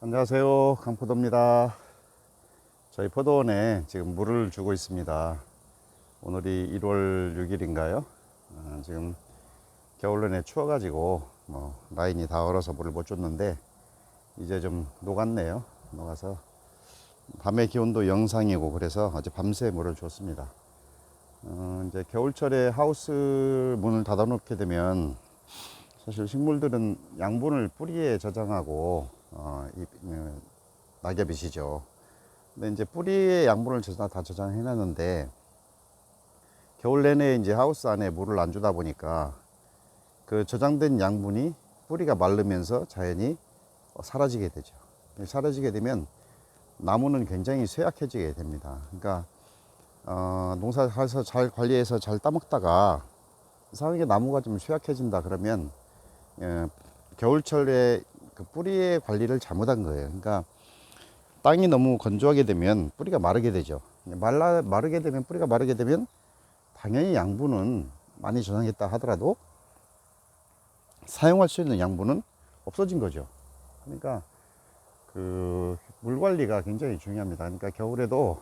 안녕하세요, 강포도입니다. 저희 포도원에 지금 물을 주고 있습니다. 오늘이 1월 6일인가요? 지금 겨울 내내 추워가지고 라인이 다 얼어서 물을 못 줬는데 이제 좀 녹았네요. 녹아서 밤의 기온도 영상이고 그래서 어제 밤새 물을 줬습니다. 이제 겨울철에 하우스 문을 닫아 놓게 되면 사실 식물들은 양분을 뿌리에 저장하고 낙엽이시죠. 근데 이제 뿌리에 양분을 다 저장해 놨는데 겨울 내내 이제 하우스 안에 물을 안 주다 보니까 그 저장된 양분이 뿌리가 마르면서 자연히 사라지게 되죠. 사라지게 되면 나무는 굉장히 쇠약해지게 됩니다. 그러니까 농사에서 잘 관리해서 잘 따먹다가 이상하게 나무가 좀 쇠약해진다 그러면 겨울철에 그 뿌리의 관리를 잘못한 거예요. 그러니까 땅이 너무 건조하게 되면 뿌리가 마르게 되죠. 마르게 되면 뿌리가 마르게 되면 당연히 양분은 많이 저장했다 하더라도 사용할 수 있는 양분은 없어진 거죠. 그러니까 그 물 관리가 굉장히 중요합니다. 그러니까 겨울에도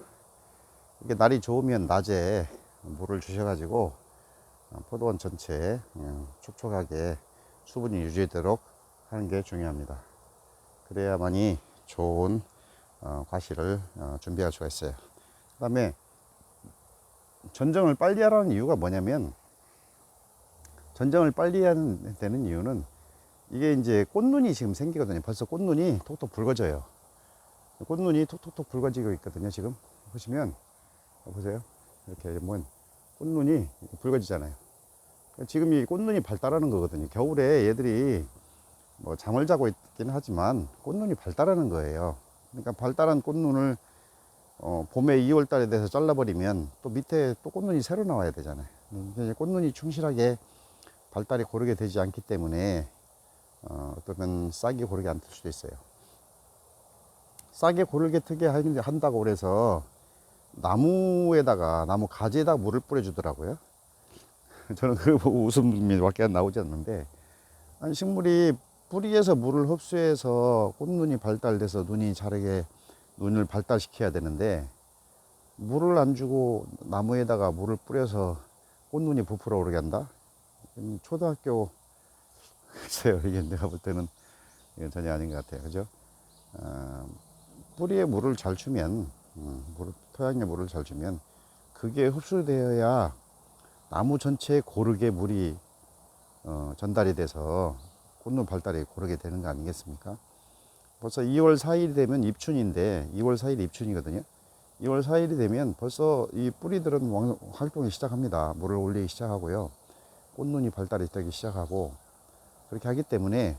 이게 날이 좋으면 낮에 물을 주셔가지고 포도원 전체에 촉촉하게 수분이 유지되도록 하는 게 중요합니다. 그래야만이 좋은 과실을 준비할 수가 있어요. 그 다음에 전정을 빨리 하라는 이유가 뭐냐면, 전정을 빨리 하는 되는 이유는 이게 이제 꽃눈이 지금 생기거든요. 벌써 꽃눈이 톡톡 붉어져요. 꽃눈이 톡톡톡 붉어지고 있거든요. 지금 보시면 보세요. 이렇게 보면 꽃눈이 붉어지잖아요. 지금 이 꽃눈이 발달하는 거거든요. 겨울에 얘들이 잠을 자고 있긴 하지만 꽃눈이 발달하는 거예요. 그러니까 발달한 꽃눈을 봄에 2월 달에 돼서 잘라버리면 또 밑에 또 꽃눈이 새로 나와야 되잖아요. 꽃눈이 충실하게 발달이 고르게 되지 않기 때문에 어쩌면 싹이 고르게 안 틀 수도 있어요. 싹이 고르게 트게 한다고 그래서 나무 가지에다가 물을 뿌려주더라고요. 저는 그거 보고 웃음밖에 안 나오지 않는데, 아니, 식물이 뿌리에서 물을 흡수해서 꽃눈이 발달돼서 눈을 발달시켜야 되는데 물을 안 주고 나무에다가 물을 뿌려서 꽃눈이 부풀어 오르게 한다? 초등학교 글쎄요, 이게 내가 볼 때는 이건 전혀 아닌 것 같아요. 그죠? 뿌리에 물을 잘 주면, 토양에 물을 잘 주면 그게 흡수되어야 나무 전체에 고르게 물이 전달이 돼서 꽃눈 발달이 고르게 되는 거 아니겠습니까? 벌써 2월 4일이 되면 입춘인데, 2월 4일이 입춘이거든요. 2월 4일이 되면 벌써 이 뿌리들은 활동이 시작합니다. 물을 올리기 시작하고요. 꽃눈이 발달이 되기 시작하고, 그렇게 하기 때문에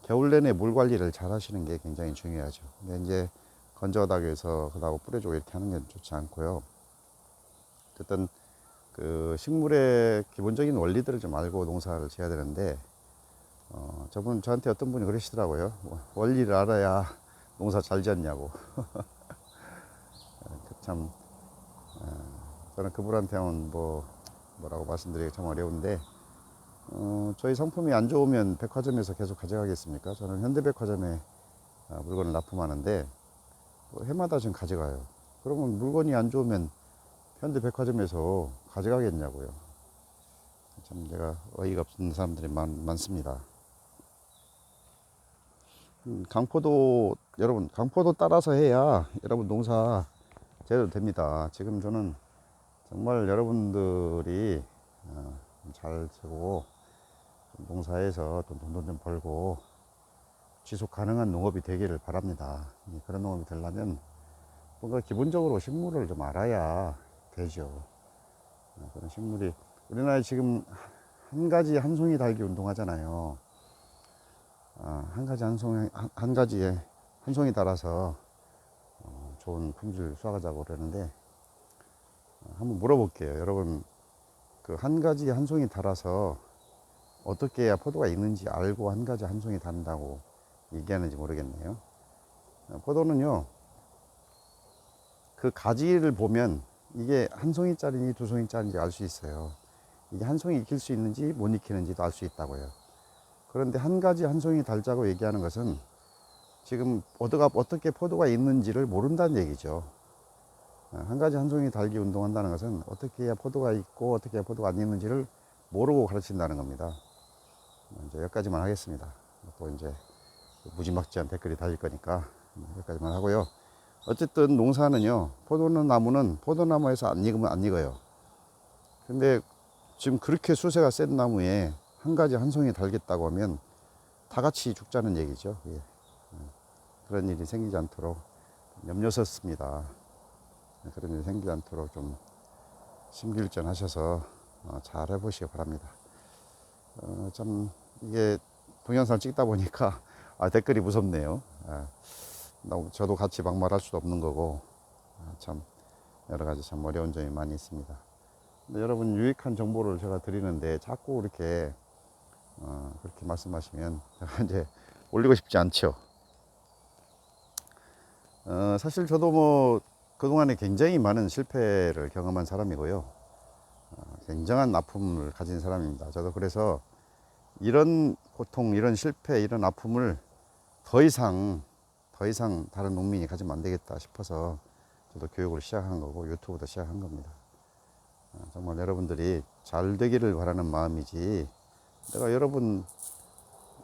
겨울 내내 물 관리를 잘 하시는 게 굉장히 중요하죠. 근데 이제 건조하다고 해서 그다고 뿌려주고 이렇게 하는 건 좋지 않고요. 어쨌든 그 식물의 기본적인 원리들을 좀 알고 농사를 지어야 되는데, 저한테 어떤 분이 그러시더라고요. 원리를 알아야 농사 잘 지었냐고. 참, 저는 그분한테는 뭐라고 말씀드리기 참 어려운데, 저희 상품이 안 좋으면 백화점에서 계속 가져가겠습니까? 저는 현대백화점에 물건을 납품하는데, 해마다 좀 가져가요. 그러면 물건이 안 좋으면 현대백화점에서 가져가겠냐고요. 참 제가 어이가 없는 사람들이 많습니다. 강포도 따라서 해야 여러분 농사 제대로 됩니다. 지금 저는 정말 여러분들이 잘 쓰고 농사에서 돈도 좀 벌고 지속 가능한 농업이 되기를 바랍니다. 그런 농업이 되려면 뭔가 기본적으로 식물을 좀 알아야 되죠. 그런 식물이, 우리나라에 지금 한 가지 한 송이 달기 운동하잖아요. 한 가지에 한 송이 달아서 좋은 품질 수확하자고 그러는데, 한번 물어볼게요. 여러분, 그 한 가지 한 송이 달아서 어떻게 해야 포도가 있는지 알고 한 가지 한 송이 단다고 얘기하는지 모르겠네요. 포도는요, 그 가지를 보면 이게 한 송이짜리니 두 송이짜리인지 알 수 있어요. 이게 한 송이 익힐 수 있는지 못 익히는지도 알 수 있다고요. 그런데 한 가지 한 송이 달자고 얘기하는 것은 지금 어떻게 포도가 있는지를 모른다는 얘기죠. 한 가지 한 송이 달기 운동한다는 것은 어떻게 해야 포도가 있고 어떻게 해야 포도가 안 있는지를 모르고 가르친다는 겁니다. 이제 여기까지만 하겠습니다. 또 이제 무지막지한 댓글이 달릴 거니까 여기까지만 하고요. 어쨌든 농사는요, 나무는 포도나무에서 안 익으면 안 익어요. 근데 지금 그렇게 수세가 센 나무에 한 가지 한 송이 달겠다고 하면 다 같이 죽자는 얘기죠. 예. 그런 일이 생기지 않도록 염려스럽습니다. 그런 일이 생기지 않도록 좀 심기일전 하셔서 잘 해보시기 바랍니다. 참 이게 동영상 찍다 보니까 댓글이 무섭네요. 저도 같이 막말할 수도 없는 거고 참 여러 가지 참 어려운 점이 많이 있습니다. 근데 여러분 유익한 정보를 제가 드리는데 자꾸 이렇게 그렇게 말씀하시면 제가 이제 올리고 싶지 않죠. 사실 저도 뭐 그동안에 굉장히 많은 실패를 경험한 사람이고요. 굉장한 아픔을 가진 사람입니다. 저도 그래서 이런 고통, 이런 실패, 이런 아픔을 더 이상 다른 농민이 가지면 안 되겠다 싶어서 저도 교육을 시작한 거고 유튜브도 시작한 겁니다. 정말 여러분들이 잘 되기를 바라는 마음이지, 내가 여러분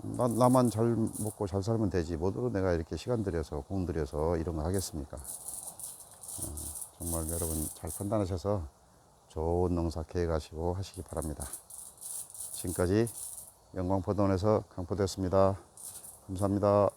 나만 잘 먹고 잘 살면 되지 뭐로 내가 이렇게 시간 들여서 공 들여서 이런 거 하겠습니까? 정말 여러분 잘 판단하셔서 좋은 농사 계획하시고 하시기 바랍니다. 지금까지 영광포도원에서 강포도였습니다. 감사합니다.